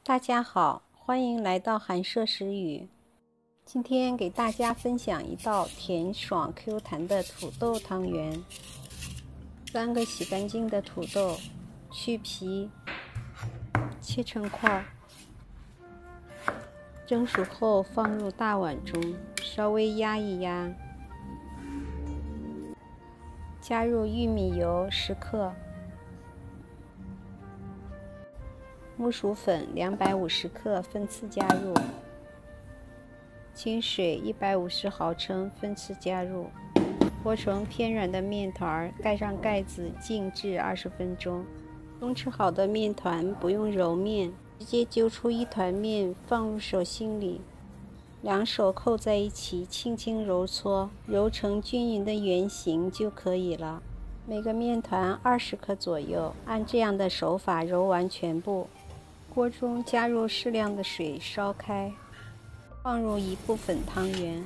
大家好，欢迎来到韩舍食语。今天给大家分享一道甜爽 Q 弹的土豆汤圆。3个洗干净的土豆，去皮，切成块，蒸熟后放入大碗中，稍微压一压，加入玉米油10克。木薯粉250克分次加入，清水150毫升分次加入，和成偏软的面团，盖上盖子静置20分钟。松弛好的面团不用揉面，直接揪出一团面放入手心里，两手扣在一起，轻轻揉搓，揉成均匀的圆形就可以了。每个面团20克左右，按这样的手法揉完全部。锅中加入适量的水，烧开，放入一部分汤圆，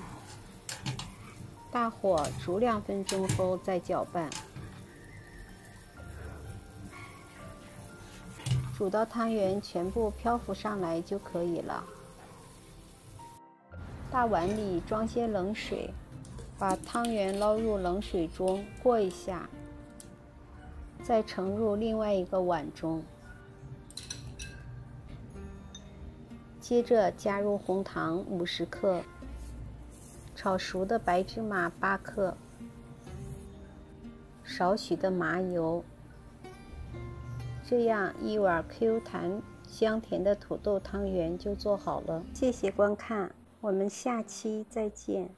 大火煮2分钟后再搅拌，煮到汤圆全部漂浮上来就可以了。大碗里装些冷水，把汤圆捞入冷水中过一下，再盛入另外一个碗中。接着加入红糖50克，炒熟的白芝麻8克，少许的麻油，这样一碗 Q 弹香甜的土豆汤圆就做好了。谢谢观看，我们下期再见。